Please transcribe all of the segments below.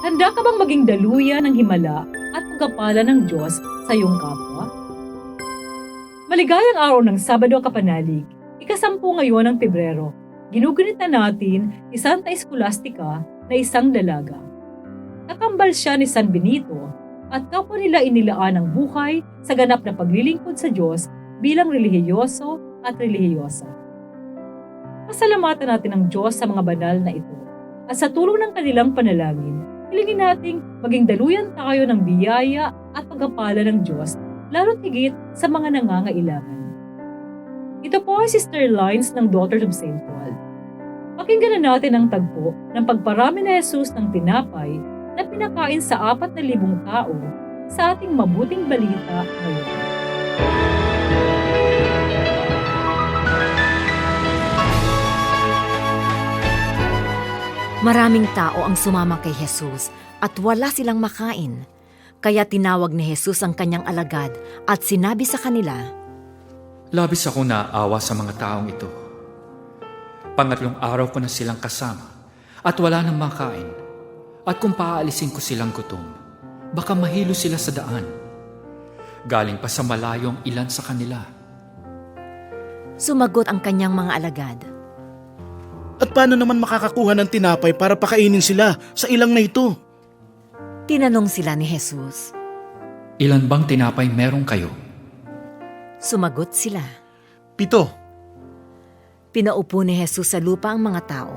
Handa ka bang maging daluyan ng himala at pagkapala ng Diyos sa iyong kapwa? Maligayang araw ng Sabado Kapanalig, ika-10 ngayon ng Pebrero. Ginugunita natin ni Santa Scholastica na isang dalaga. Kakambal siya ni San Benito at kapwa nila inilaan ang buhay sa ganap na paglilingkod sa Diyos bilang relihiyoso at relihiyosa. Pasalamatan natin ang Diyos sa mga banal na ito at sa tulong ng kanilang panalangin, hilingin nating maging daluyan tayo ng biyaya at pagpapala ng Diyos, lalo't higit sa mga nangangailangan. Ito po ay Sister Lines ng Daughters of St. Paul. Pakinggan na natin ang tagpo ng pagparami ni Jesus ng tinapay na pinakain sa 4,000 tao sa ating mabuting balita ngayon. Maraming tao ang sumama kay Jesus at wala silang makain. Kaya tinawag ni Jesus ang kanyang alagad at sinabi sa kanila, "Labis akong naaawa sa mga taong ito. Pangatlong araw ko na silang kasama at wala nang makain. At kung paaalisin ko silang gutom, baka mahilo sila sa daan. Galing pa sa malayo ang ilan sa kanila." Sumagot ang kanyang mga alagad, At paano naman makakakuha ng tinapay para pakainin sila sa ilang na ito? Tinanong sila ni Jesus. "Ilan bang tinapay meron kayo?" Sumagot sila. 7. Pinaupo ni Jesus sa lupa ang mga tao,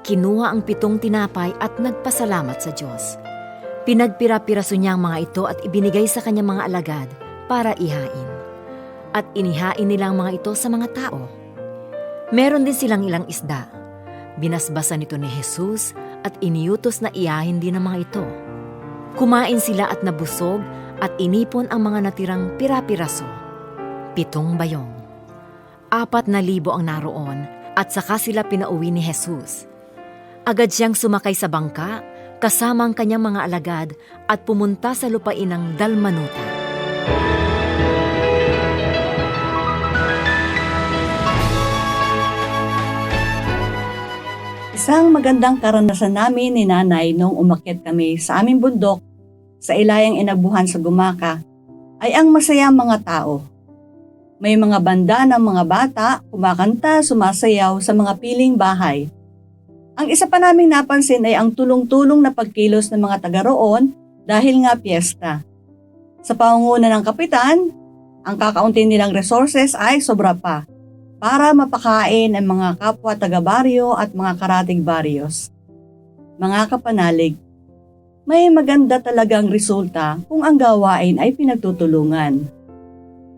kinuha ang 7 tinapay at nagpasalamat sa Diyos. Pinagpira-piraso niya ang mga ito at ibinigay sa kanyang mga alagad para ihain. At inihain nila ang mga ito sa mga tao. Meron din silang ilang isda. Binasbasan ito ni Jesus at iniutos na ihahin din ang mga ito. Kumain sila at nabusog at inipon ang mga natirang pira-piraso. 7 bayong. 4,000 ang naroon at saka sila pinauwi ni Jesus. Agad siyang sumakay sa bangka kasama ang kanyang mga alagad at pumunta sa lupain ng Dalmanuta. Isang magandang karanasan namin ni Nanay nung umakyat kami sa aming bundok sa ilayang inabuhan sa Gumaka ay ang masayang mga tao. May mga banda ng mga bata, kumakanta, sumasayaw sa mga piling bahay. Ang isa pa naming napansin ay ang tulong-tulong na pagkilos ng mga taga roon dahil nga piyesta. Sa pangunguna ng kapitan, ang kakaunti nilang resources ay sobra pa para mapakain ang mga kapwa taga-baryo at mga karatig baryos. Mga kapanalig, may maganda talagang resulta kung ang gawain ay pinagtutulungan.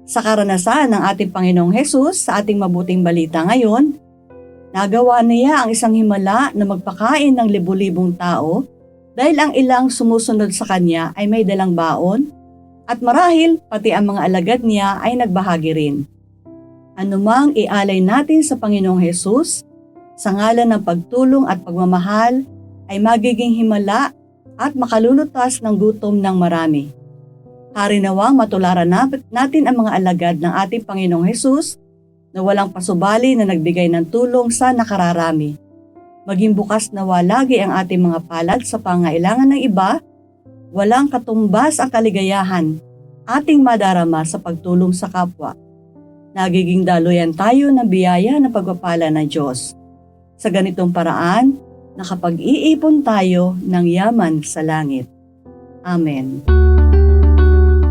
Sa karanasan ng ating Panginoong Hesus sa ating mabuting balita ngayon, nagawa niya ang isang himala na magpakain ng libu-libong tao dahil ang ilang sumusunod sa kanya ay may dalang baon at marahil pati ang mga alagad niya ay nagbahagi rin. Anumang ialay natin sa Panginoong Hesus, sa ngalan ng pagtulong at pagmamahal, ay magiging himala at makalulutas ng gutom ng marami. Harinawang matularan natin ang mga alagad ng ating Panginoong Hesus na walang pasubali na nagbigay ng tulong sa nakararami. Maging bukas nawa lagi ang ating mga palad sa pangailangan ng iba, walang katumbas ang kaligayahan, ating madarama sa pagtulong sa kapwa. Nagiging daluyan tayo ng biyaya na pagpapala ng Diyos. Sa ganitong paraan, nakapag-iipon tayo ng yaman sa langit. Amen.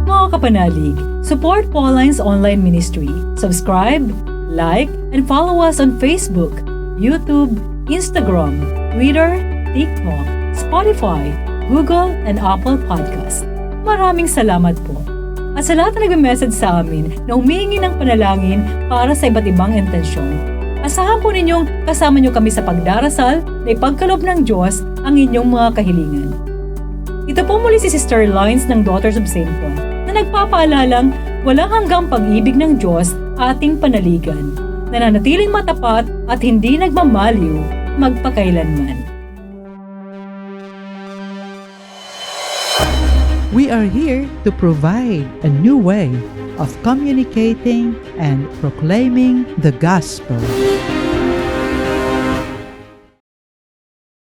Mga kapanalig, support Pauline's online ministry. Subscribe, like, and follow us on Facebook, YouTube, Instagram, Twitter, TikTok, Spotify, Google, and Apple Podcast. Maraming salamat po. At sa lahat na nag-message sa amin na humihingi ng panalangin para sa iba't ibang intensyon, asahan po ninyong kasama nyo kami sa pagdarasal na ipagkaloob ng Diyos ang inyong mga kahilingan. Ito po muli si Sister Lines ng Daughters of St. Paul na nagpapaalalang walang hanggang pag-ibig ng Diyos ating panaligan, nananatiling matapat at hindi nagmamaliw magpakailanman. We are here to provide a new way of communicating and proclaiming the gospel.